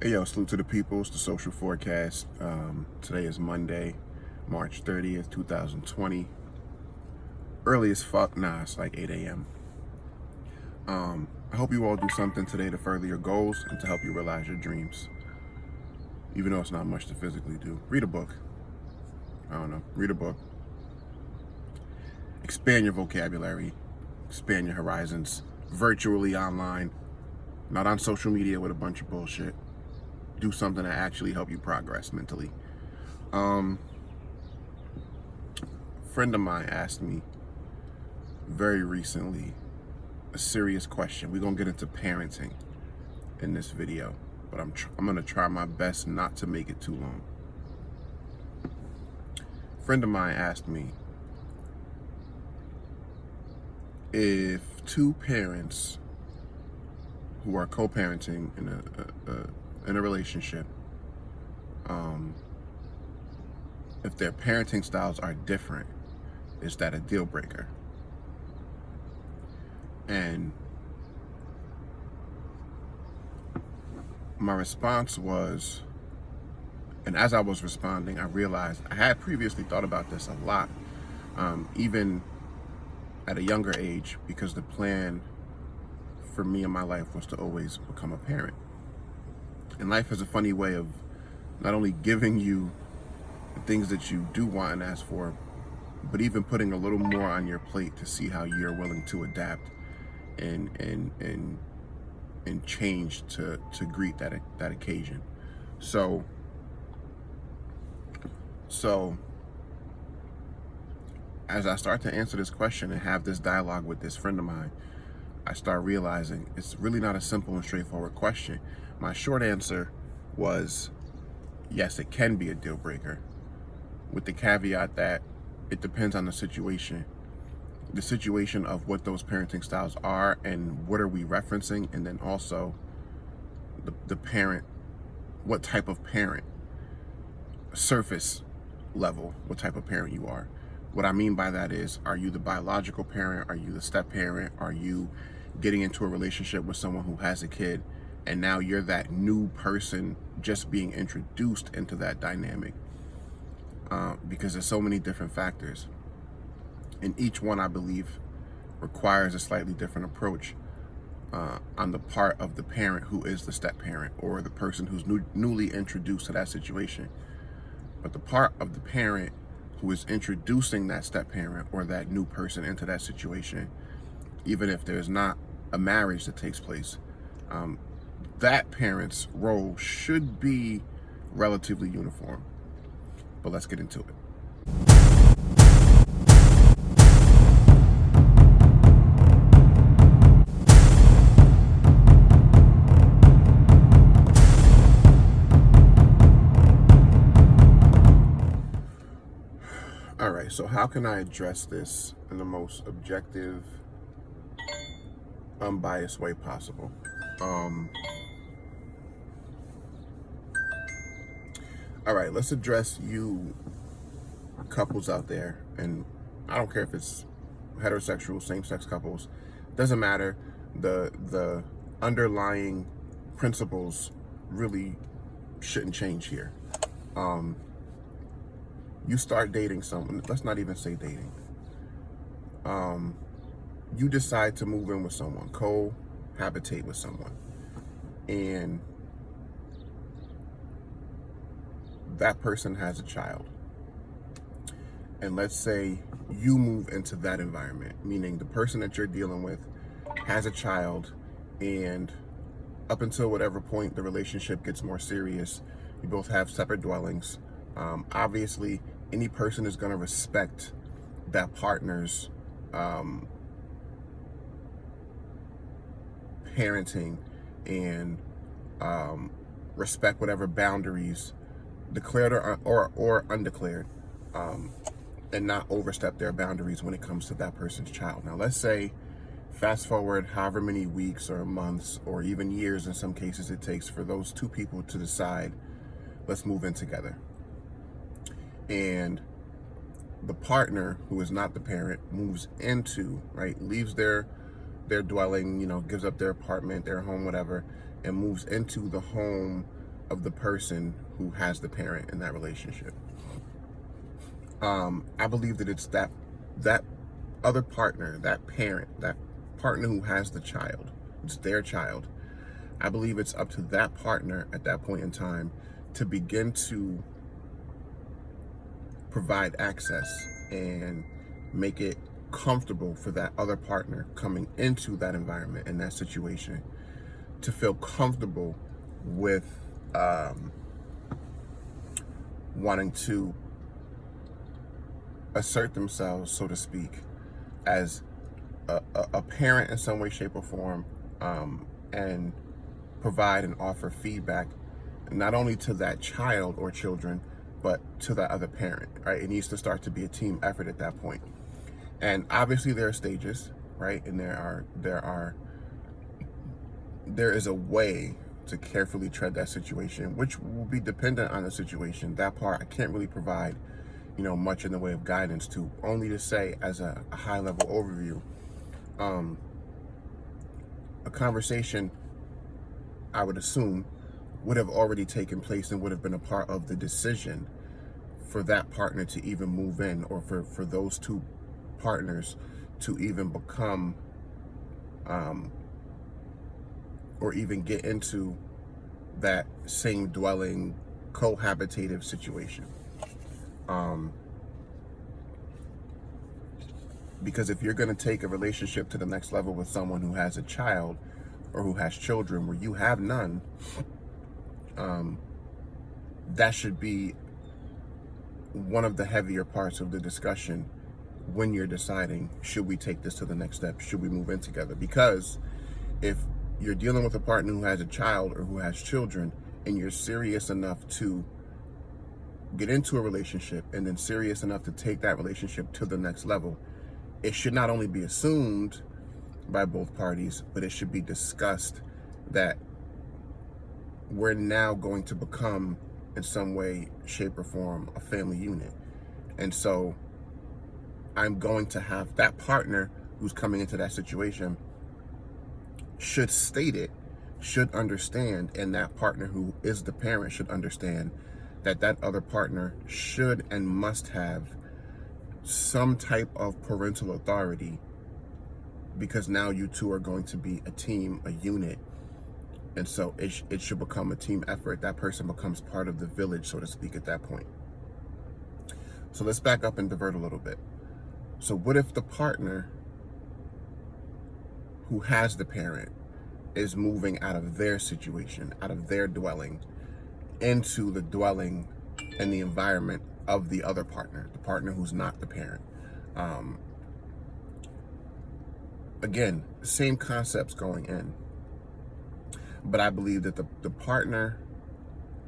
Hey yo, salute to the peoples, the social forecast. Today is Monday, March 30th, 2020. Early as fuck, nah, it's like 8 a.m. I hope you all do something today to further your goals and to help you realize your dreams. Even though it's not much to physically do. Read a book. I don't know, read a book. Expand your vocabulary, expand your horizons, virtually online, not on social media with a bunch of bullshit. Do something that actually help you progress mentally. A friend of mine asked me very recently a serious question. We're gonna get into parenting in this video, but I'm gonna try my best not to make it too long. A friend of mine asked me if two parents who are co-parenting in a relationship, if their parenting styles are different, is that a deal breaker? And my response was, and as I was responding, I realized I had previously thought about this a lot, even at a younger age, because the plan for me in my life was to always become a parent. And life has a funny way of not only giving you the things that you do want and ask for, but even putting a little more on your plate to see how you're willing to adapt and change to greet that occasion. So as I start to answer this question and have this dialogue with this friend of mine, I start realizing it's really not a simple and straightforward question. My short answer was, yes, it can be a deal breaker, with the caveat that it depends on the situation of what those parenting styles are and what are we referencing, and then also the parent, what type of parent, surface level, what type of parent you are. What I mean by that is, are you the biological parent? Are you the step parent? Are you getting into a relationship with someone who has a kid and now you're that new person just being introduced into that dynamic? Because there's so many different factors, and each one, I believe, requires a slightly different approach on the part of the parent who is the step parent or the person who's newly introduced to that situation. But the part of the parent who is introducing that step parent or that new person into that situation, even if there's not a marriage that takes place, that parent's role should be relatively uniform. But let's get into it. All right, so how can I address this in the most objective, unbiased way possible? All right, let's address you couples out there, and I don't care if it's heterosexual, same-sex couples, doesn't matter. The underlying principles really shouldn't change here. You start dating someone, let's not even say dating. You decide to move in with someone, cohabitate with someone, and that person has a child. And let's say you move into that environment, meaning the person that you're dealing with has a child, and up until whatever point the relationship gets more serious, you both have separate dwellings. Obviously, any person is going to respect that partner's parenting and respect whatever boundaries, declared or undeclared, and not overstep their boundaries when it comes to that person's child. Now, let's say, fast forward however many weeks or months or even years in some cases it takes for those two people to decide, let's move in together. And the partner, who is not the parent, moves into, right, leaves their dwelling, gives up their apartment, their home, whatever, and moves into the home of the person who has the parent in that relationship. I believe that it's that other partner, that parent, that partner who has the child, it's their child. I believe it's up to that partner at that point in time to begin to provide access and make it comfortable for that other partner coming into that environment and that situation to feel comfortable with wanting to assert themselves, so to speak, as a parent in some way, shape, or form, and provide and offer feedback not only to that child or children, but to that other parent, right? It needs to start to be a team effort at that point. And obviously there are stages, right? And there is a way to carefully tread that situation, which will be dependent on the situation. That part I can't really provide, much in the way of guidance to, only to say as a high level overview. A conversation, I would assume, would have already taken place and would have been a part of the decision for that partner to even move in, or for those two partners to even become or even get into that same dwelling cohabitative situation. Because if you're going to take a relationship to the next level with someone who has a child or who has children where you have none, that should be one of the heavier parts of the discussion when you're deciding, should we take this to the next step? Should we move in together? Because if you're dealing with a partner who has a child or who has children, and you're serious enough to get into a relationship and then serious enough to take that relationship to the next level, it should not only be assumed by both parties, but it should be discussed that we're now going to become, in some way, shape, or form, a family unit. And so I'm going to have that partner who's coming into that situation should state it, should understand, and that partner who is the parent should understand that that other partner should and must have some type of parental authority, because now you two are going to be a team, a unit. And so it should become a team effort. That person becomes part of the village, so to speak, at that point. So let's back up and divert a little bit. So what if the partner who has the parent is moving out of their situation, out of their dwelling, into the dwelling and the environment of the other partner, the partner who's not the parent? Again, same concepts going in. But I believe that the partner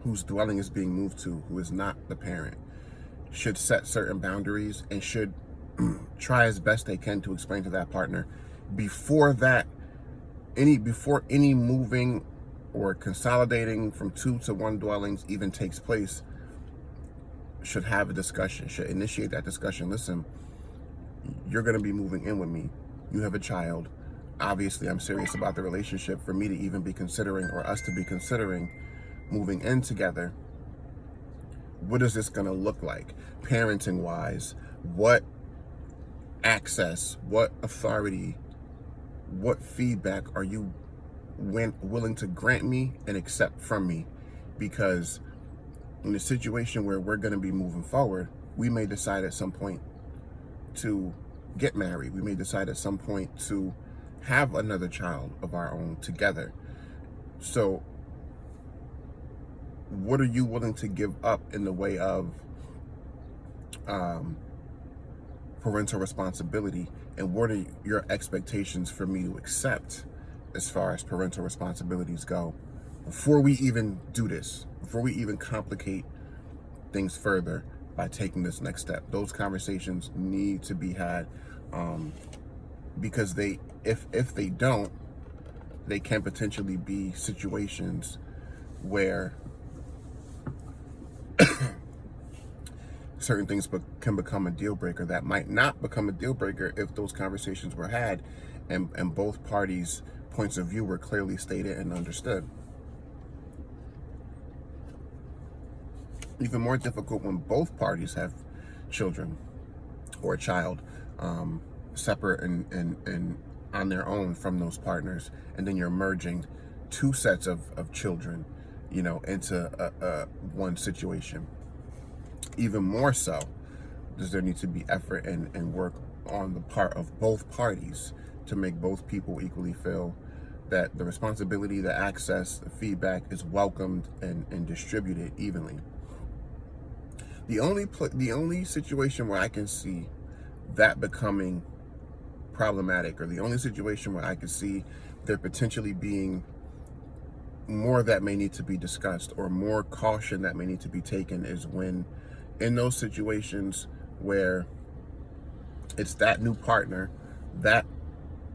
whose dwelling is being moved to, who is not the parent, should set certain boundaries and should try as best they can to explain to that partner before any moving or consolidating from 2 to 1 dwellings even takes place, should have a discussion, should initiate that discussion. Listen, you're going to be moving in with me. You have a child. Obviously, I'm serious about the relationship. For me to even be considering, or us to be considering, moving in together, what is this going to look like parenting wise? What access, what authority, what feedback are you willing to grant me and accept from me? Because in a situation where we're going to be moving forward, we may decide at some point to get married. We may decide at some point to have another child of our own together. So what are you willing to give up in the way of parental responsibility, and what are your expectations for me to accept as far as parental responsibilities go, before we even do this, before we even complicate things further by taking this next step? Those conversations need to be had, because if they don't, they can potentially be situations where certain things can become a deal breaker that might not become a deal breaker if those conversations were had and both parties' points of view were clearly stated and understood. Even more difficult when both parties have children or a child, separate and on their own from those partners, and then you're merging two sets of children, into one situation. Even more so, does there need to be effort and work on the part of both parties to make both people equally feel that the responsibility, the access, the feedback is welcomed and distributed evenly. The only situation where I can see that becoming problematic, or the only situation where I can see there potentially being more that may need to be discussed, or more caution that may need to be taken, is when in those situations where it's that new partner, that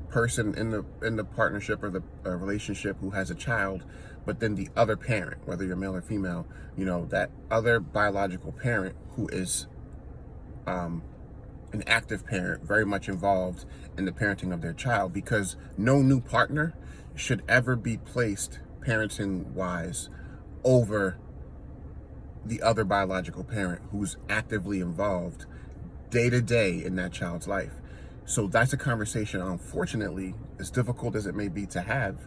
person in the partnership or the relationship who has a child, but then the other parent, whether you're male or female, that other biological parent who is an active parent, very much involved in the parenting of their child, because no new partner should ever be placed parenting wise over the other biological parent who's actively involved day to day in that child's life. So that's a conversation, unfortunately, as difficult as it may be to have,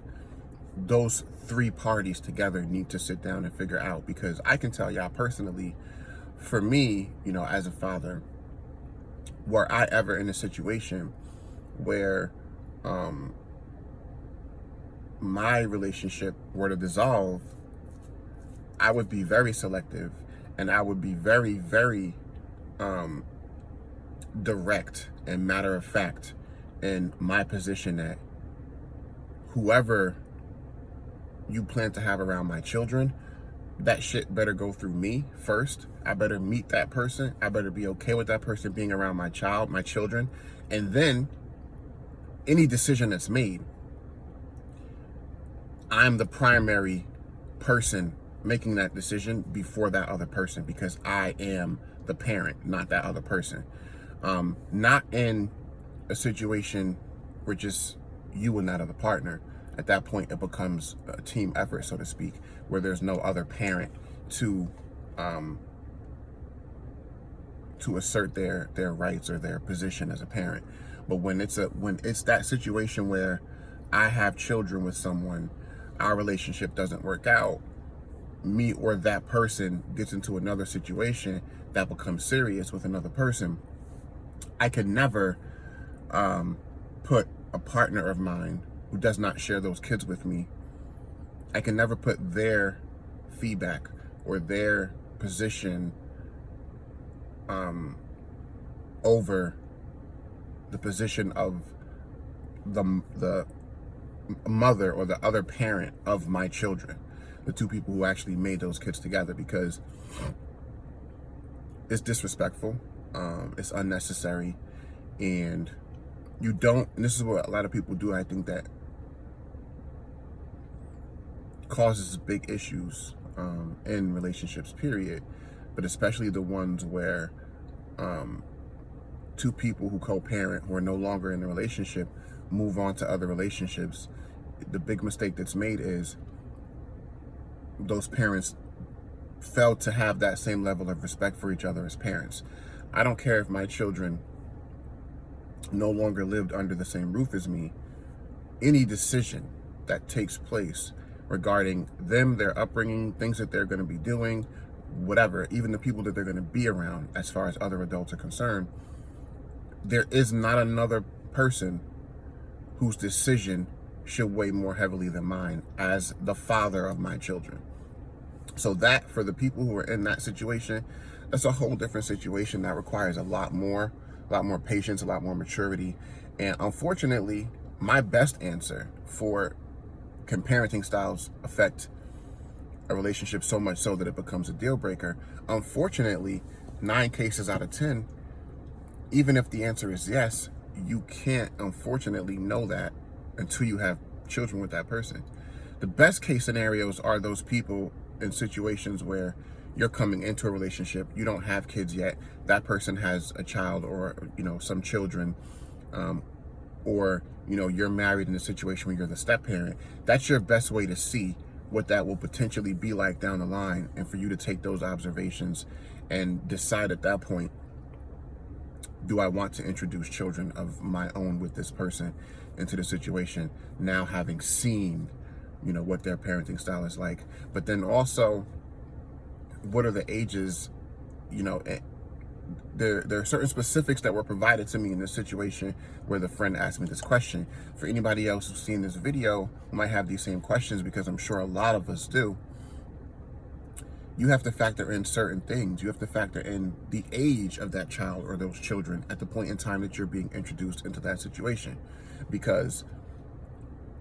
those three parties together need to sit down and figure out. Because I can tell y'all personally, for me, as a father, were I ever in a situation where my relationship were to dissolve, I would be very selective, and I would be very, very direct and matter of fact in my position that whoever you plan to have around my children, that shit better go through me first. I better meet that person. I better be okay with that person being around my children. And then any decision that's made, I'm the primary person making that decision before that other person, because I am the parent, not that other person. Not in a situation where just you and that other partner. At that point, it becomes a team effort, so to speak, where there's no other parent to assert their rights or their position as a parent. But when it's that situation where I have children with someone, our relationship doesn't work out, me or that person gets into another situation that becomes serious with another person, I could never put a partner of mine who does not share those kids with me, I can never put their feedback or their position over the position of the mother or the other parent of my children, the two people who actually made those kids together, because it's disrespectful, it's unnecessary, and and this is what a lot of people do, I think, that causes big issues in relationships, period, but especially the ones where two people who co-parent, who are no longer in the relationship, move on to other relationships. The big mistake that's made is those parents failed to have that same level of respect for each other as parents. I don't care if my children no longer lived under the same roof as me. Any decision that takes place regarding them, their upbringing, things that they're going to be doing, whatever, even the people that they're going to be around as far as other adults are concerned, there is not another person whose decision should weigh more heavily than mine as the father of my children. So that, for the people who are in that situation, that's a whole different situation that requires a lot more patience, a lot more maturity. And unfortunately, my best answer for, can parenting styles affect a relationship so much so that it becomes a deal breaker? Unfortunately, 9 cases out of 10, even if the answer is yes, you can't unfortunately know that until you have children with that person. The best case scenarios are those people in situations where you're coming into a relationship, you don't have kids yet, that person has a child or some children, or you're married in a situation where you're the step parent. That's your best way to see what that will potentially be like down the line, and for you to take those observations and decide at that point, do I want to introduce children of my own with this person into the situation, now having seen, what their parenting style is like. But then also, what are the ages? There are certain specifics that were provided to me in this situation where the friend asked me this question. For anybody else who's seen this video who might have these same questions, because I'm sure a lot of us do, you have to factor in certain things. You have to factor in the age of that child or those children at the point in time that you're being introduced into that situation. Because,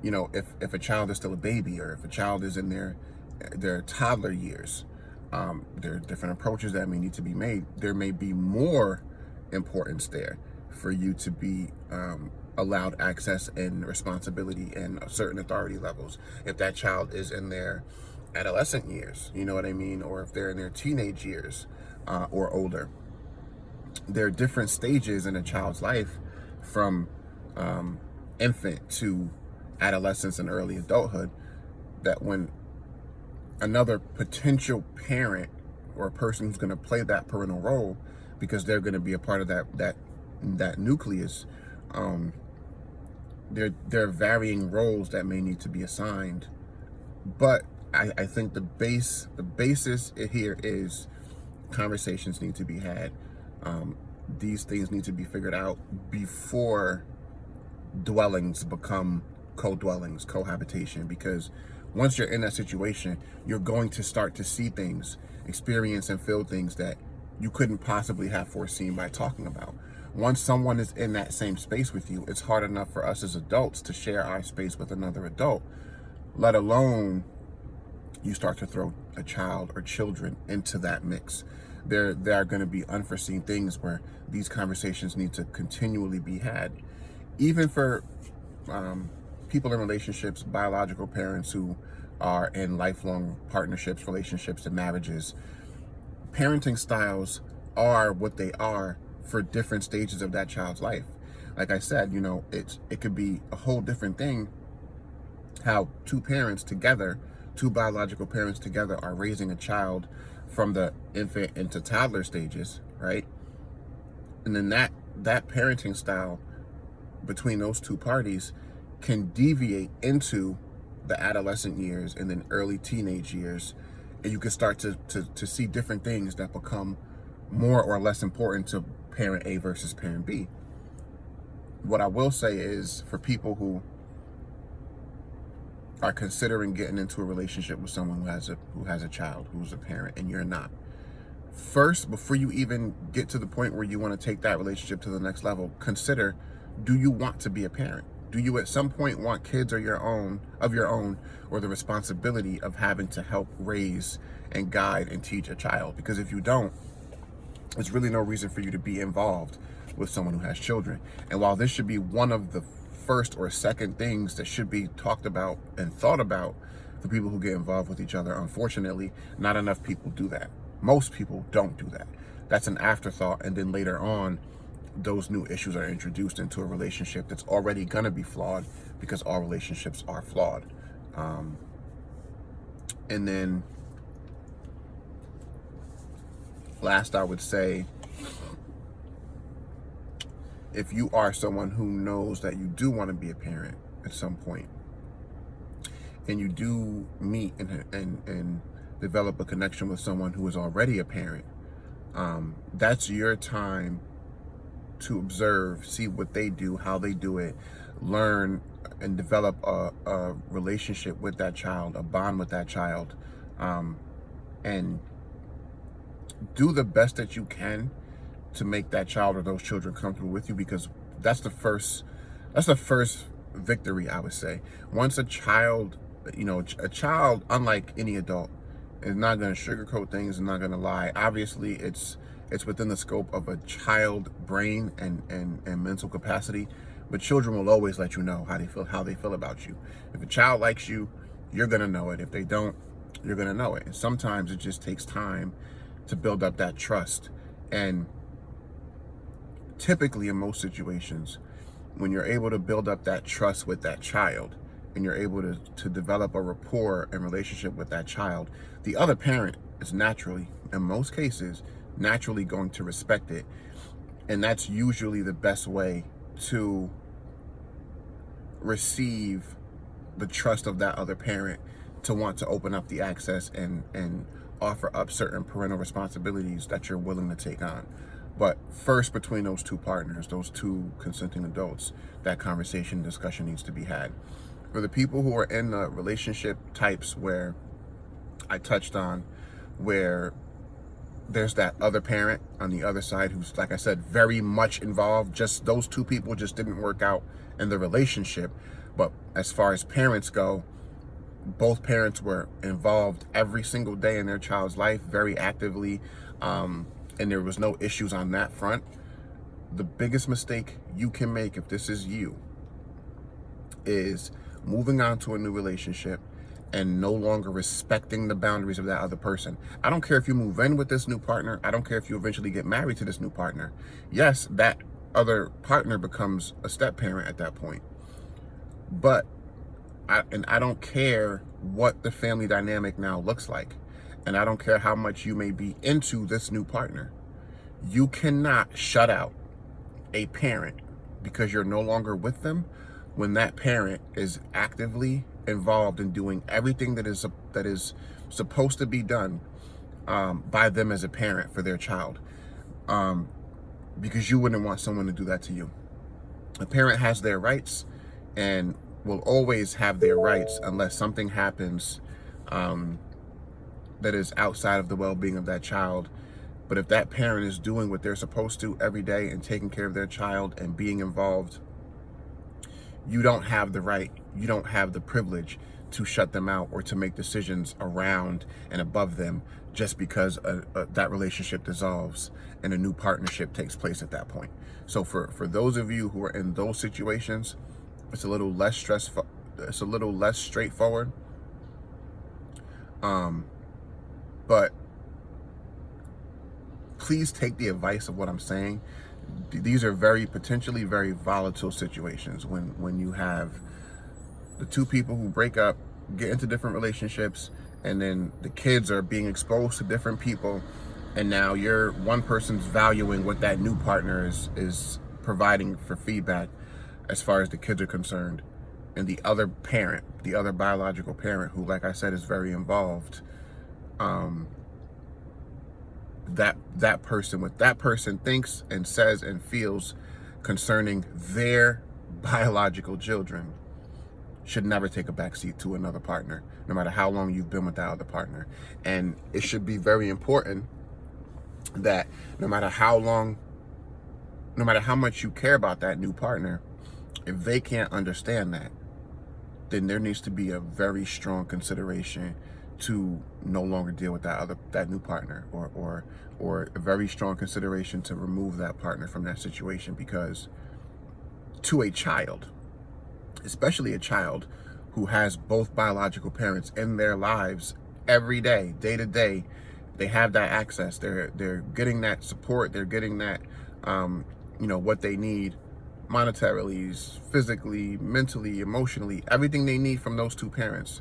if a child is still a baby, or if a child is in their toddler years, there are different approaches that may need to be made. There may be more importance there for you to be allowed access and responsibility and certain authority levels. If that child is in their adolescent years, you know what I mean? Or if they're in their teenage years or older. There are different stages in a child's life, from infant to adolescence and early adulthood, that when another potential parent or a person who's going to play that parental role, because they're going to be a part of that nucleus, there are varying roles that may need to be assigned. But I think the basis here is conversations need to be had. These things need to be figured out before dwellings become co-dwellings, cohabitation, because once you're in that situation, you're going to start to see things, experience and feel things that you couldn't possibly have foreseen by talking about. Once someone is in that same space with you, it's hard enough for us as adults to share our space with another adult, let alone you start to throw a child or children into that mix. There are going to be unforeseen things where these conversations need to continually be had. Even for people in relationships, biological parents who are in lifelong partnerships, relationships, and marriages, parenting styles are what they are for different stages of that child's life. Like I said, it could be a whole different thing how two biological parents together are raising a child from the infant into toddler stages, right? And then that parenting style between those two parties can deviate into the adolescent years and then early teenage years, and you can start to see different things that become more or less important to parent A versus parent B. What I will say is, for people who are considering getting into a relationship with someone who has a child, who's a parent, and you're not, first, before you even get to the point where you want to take that relationship to the next level, consider, do you want to be a parent? Do you at some point want kids of your own, or the responsibility of having to help raise and guide and teach a child? Because if you don't, there's really no reason for you to be involved with someone who has children. And while this should be one of the first or second things that should be talked about and thought about for people who get involved with each other, unfortunately, not enough people do that. Most people don't do that. That's an afterthought, and then later on, those new issues are introduced into a relationship that's already going to be flawed, because all relationships are flawed. And then last, I would say, if you are someone who knows that you do want to be a parent at some point, and you do meet and develop a connection with someone who is already a parent, that's your time to observe, see what they do, how they do it, learn and develop a relationship with that child, a bond with that child, and do the best that you can to make that child or those children comfortable with you, because that's the first victory, I would say. Once a child, a child, unlike any adult, is not going to sugarcoat things and not going to lie. Obviously, it's within the scope of a child brain and mental capacity, but children will always let you know how they feel about you. If a child likes you, you're going to know it. If they don't, you're going to know it. And sometimes it just takes time to build up that trust. And typically, in most situations, when you're able to build up that trust with that child, and you're able to develop a rapport and relationship with that child, the other parent is naturally, in most cases, naturally going to respect it. And that's usually the best way to receive the trust of that other parent to want to open up the access and offer up certain parental responsibilities that you're willing to take on. But first, between those two partners, those two consenting adults, that conversation, discussion needs to be had. For the people who are in the relationship types where I touched on, where there's that other parent on the other side who's, like I said, very much involved, just those two people just didn't work out in the relationship. But as far as parents go, both parents were involved every single day in their child's life, very actively, and there was no issues on that front. The biggest mistake you can make, if this is you, is moving on to a new relationship and no longer respecting the boundaries of that other person. I don't care if you move in with this new partner. I don't care if you eventually get married to this new partner. Yes, that other partner becomes a step parent at that point. But I don't care what the family dynamic now looks like. And I don't care how much you may be into this new partner. You cannot shut out a parent because you're no longer with them when that parent is actively involved in doing everything that is supposed to be done by them as a parent for their child, because you wouldn't want someone to do that to you. A parent has their rights and will always have their rights unless something happens that is outside of the well-being of that child. But if that parent is doing what they're supposed to every day and taking care of their child and being involved, you don't have the right, you don't have the privilege to shut them out or to make decisions around and above them just because that relationship dissolves and a new partnership takes place at that point. So for those of you who are in those situations, it's a little less stressful, it's a little less straightforward. But please take the advice of what I'm saying. These are potentially very volatile situations when you have the two people who break up, get into different relationships, and then the kids are being exposed to different people, and now one person's valuing what that new partner is providing for feedback as far as the kids are concerned, and the other parent, the other biological parent, who, like I said, is very involved, that person, what that person thinks and says and feels concerning their biological children should never take a backseat to another partner, no matter how long you've been with that other partner. And it should be very important that no matter how much you care about that new partner, if they can't understand that, then there needs to be a very strong consideration to no longer deal with that new partner, or a very strong consideration to remove that partner from that situation. Because to a child, especially a child who has both biological parents in their lives every day, day to day, they have that access. They're getting that support. They're getting that, what they need monetarily, physically, mentally, emotionally, everything they need from those two parents.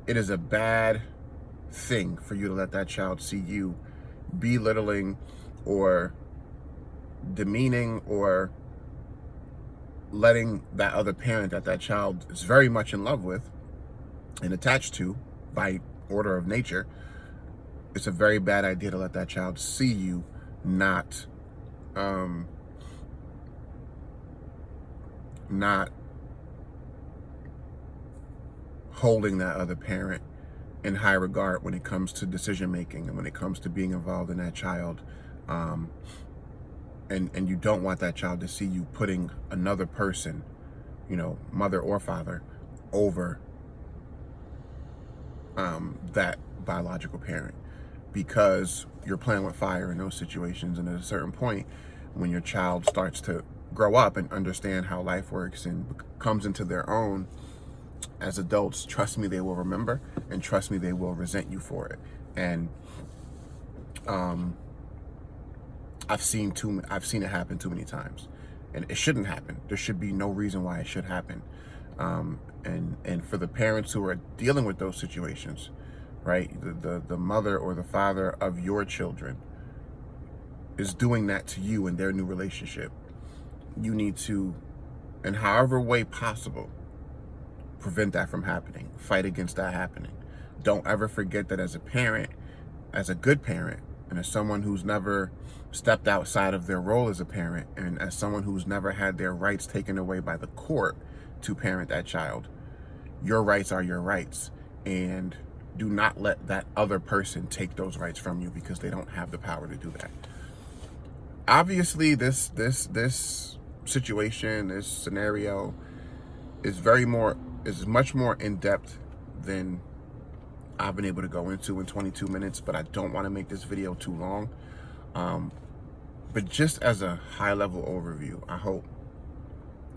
It is a bad thing for you to let that child see you belittling or demeaning or letting that other parent that child is very much in love with and attached to by order of nature. It's a very bad idea to let that child see you not holding that other parent in high regard when it comes to decision making and when it comes to being involved in that child. And you don't want that child to see you putting another person, mother or father, over that biological parent, because you're playing with fire in those situations. And at a certain point, when your child starts to grow up and understand how life works and comes into their own as adults, trust me, they will remember, and trust me, they will resent you for it. And I've seen it happen too many times, and it shouldn't happen. There should be no reason why it should happen. And for the parents who are dealing with those situations, right? The mother or the father of your children is doing that to you in their new relationship. You need to, in however way possible, prevent that from happening. Fight against that happening. Don't ever forget that as a parent, as a good parent, and as someone who's never stepped outside of their role as a parent, and as someone who's never had their rights taken away by the court to parent that child, your rights are your rights. And do not let that other person take those rights from you, because they don't have the power to do that. Obviously, this situation, this scenario is much more in depth than I've been able to go into in 22 minutes, but I don't want to make this video too long. But just as a high-level overview, I hope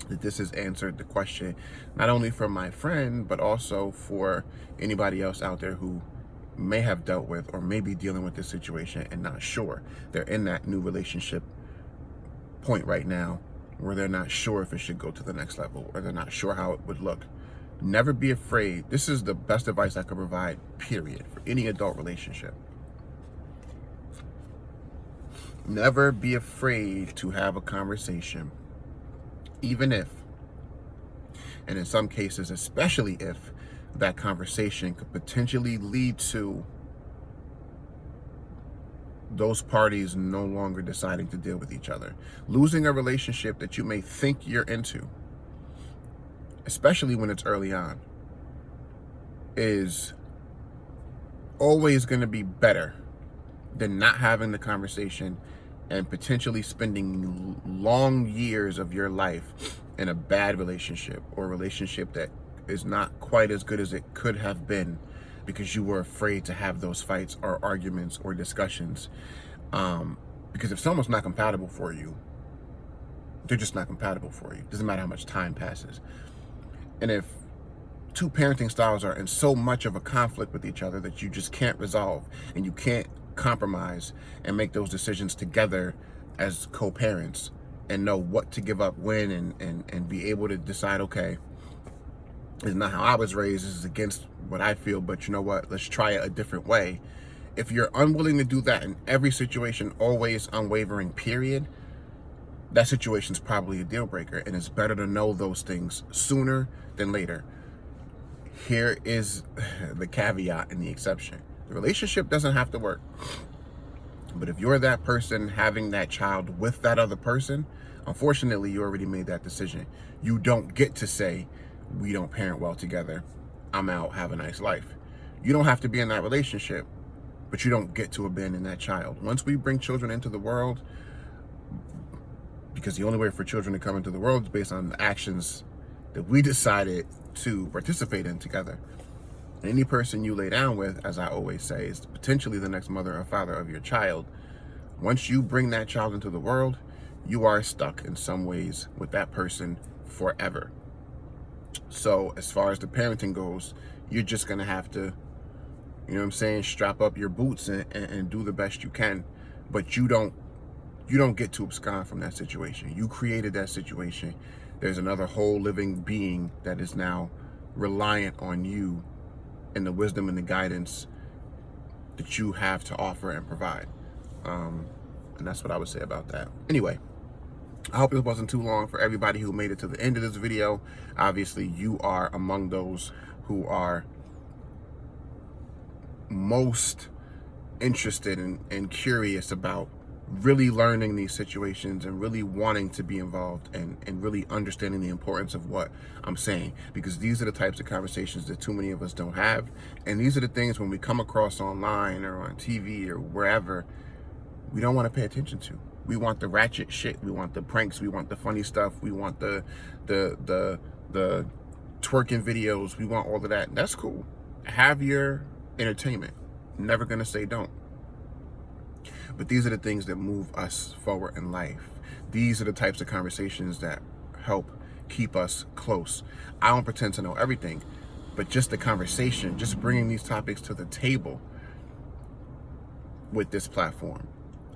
that this has answered the question, not only for my friend, but also for anybody else out there who may have dealt with or may be dealing with this situation and not sure. They're in that new relationship point right now where they're not sure if it should go to the next level, or they're not sure how it would look. Never be afraid. This is the best advice I could provide, period, for any adult relationship. Never be afraid to have a conversation, even if, and in some cases, especially if, that conversation could potentially lead to those parties no longer deciding to deal with each other. Losing a relationship that you may think you're into, especially when it's early on, is always going to be better than not having the conversation and potentially spending long years of your life in a bad relationship, or a relationship that is not quite as good as it could have been because you were afraid to have those fights or arguments or discussions. Because if someone's not compatible for you, they're just not compatible for you. Doesn't matter how much time passes. And if two parenting styles are in so much of a conflict with each other that you just can't resolve, and you can't compromise and make those decisions together as co-parents, and know what to give up when, and be able to decide, okay, this is not how I was raised, this is against what I feel, but you know what, let's try it a different way. If you're unwilling to do that in every situation, always unwavering, period, that situation's probably a deal breaker, and it's better to know those things sooner than later. Here is the caveat and the exception. The relationship doesn't have to work. But if you're that person having that child with that other person, unfortunately, you already made that decision. You don't get to say, we don't parent well together, I'm out, have a nice life. You don't have to be in that relationship, but you don't get to abandon that child. Once we bring children into the world, because the only way for children to come into the world is based on the actions that we decided to participate in together. Any person you lay down with, as I always say, is potentially the next mother or father of your child. Once you bring that child into the world, you are stuck in some ways with that person forever. So as far as the parenting goes, you're just going to have to, you know what I'm saying, strap up your boots and do the best you can. But you don't get to abscond from that situation. You created that situation. There's another whole living being that is now reliant on you and the wisdom and the guidance that you have to offer and provide. And that's what I would say about that. Anyway, I hope it wasn't too long for everybody who made it to the end of this video. Obviously, you are among those who are most interested and curious about really learning these situations and really wanting to be involved and really understanding the importance of what I'm saying, because these are the types of conversations that too many of us don't have. And these are the things when we come across online or on TV or wherever, we don't want to pay attention to. We want the ratchet shit. We want the pranks. We want the funny stuff. We want the twerking videos. We want all of that. That's cool. Have your entertainment. Never gonna say don't. But these are the things that move us forward in life. These are the types of conversations that help keep us close. I don't pretend to know everything, but just the conversation, just bringing these topics to the table with this platform,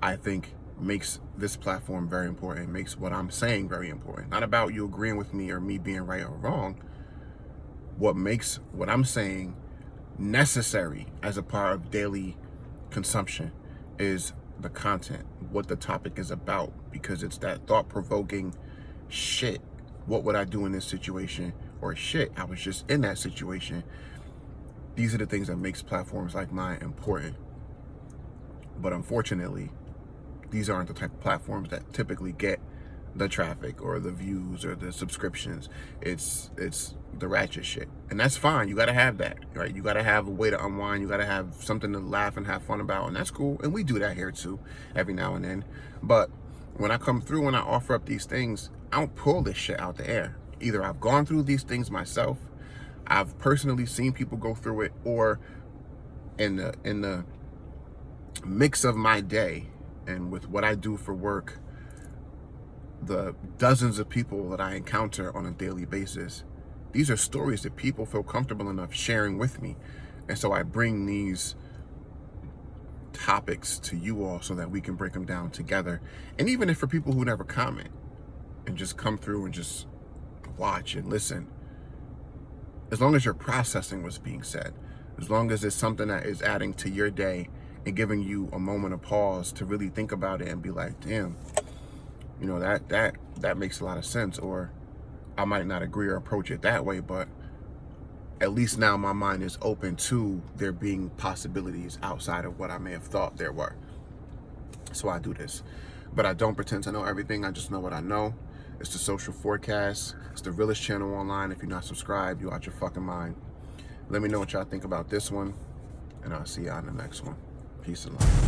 I think makes this platform very important, makes what I'm saying very important. Not about you agreeing with me or me being right or wrong, what makes what I'm saying necessary as a part of daily consumption is the content, what the topic is about, because it's that thought-provoking shit. What would I do in this situation? Or shit, I was just in that situation. These are the things that makes platforms like mine important. But unfortunately, these aren't the type of platforms that typically get the traffic or the views or the subscriptions. It's the ratchet shit, and that's fine. You gotta have that, right? You gotta have a way to unwind. You gotta have something to laugh and have fun about, and that's cool. And we do that here too, every now and then. But when I come through and I offer up these things, I don't pull this shit out the air. Either I've gone through these things myself, I've personally seen people go through it, or in the mix of my day and with what I do for work, the dozens of people that I encounter on a daily basis, these are stories that people feel comfortable enough sharing with me. And so I bring these topics to you all so that we can break them down together. And even if for people who never comment and just come through and just watch and listen, as long as you're processing what's being said, as long as it's something that is adding to your day and giving you a moment of pause to really think about it and be like, damn, you know, that makes a lot of sense. Or I might not agree or approach it that way, but at least now my mind is open to there being possibilities outside of what I may have thought there were. So I do this. But I don't pretend to know everything. I just know what I know. It's the Social Forecast. It's the realest channel online. If you're not subscribed, you're out your fucking mind. Let me know what y'all think about this one, and I'll see y'all in the next one. Peace and love.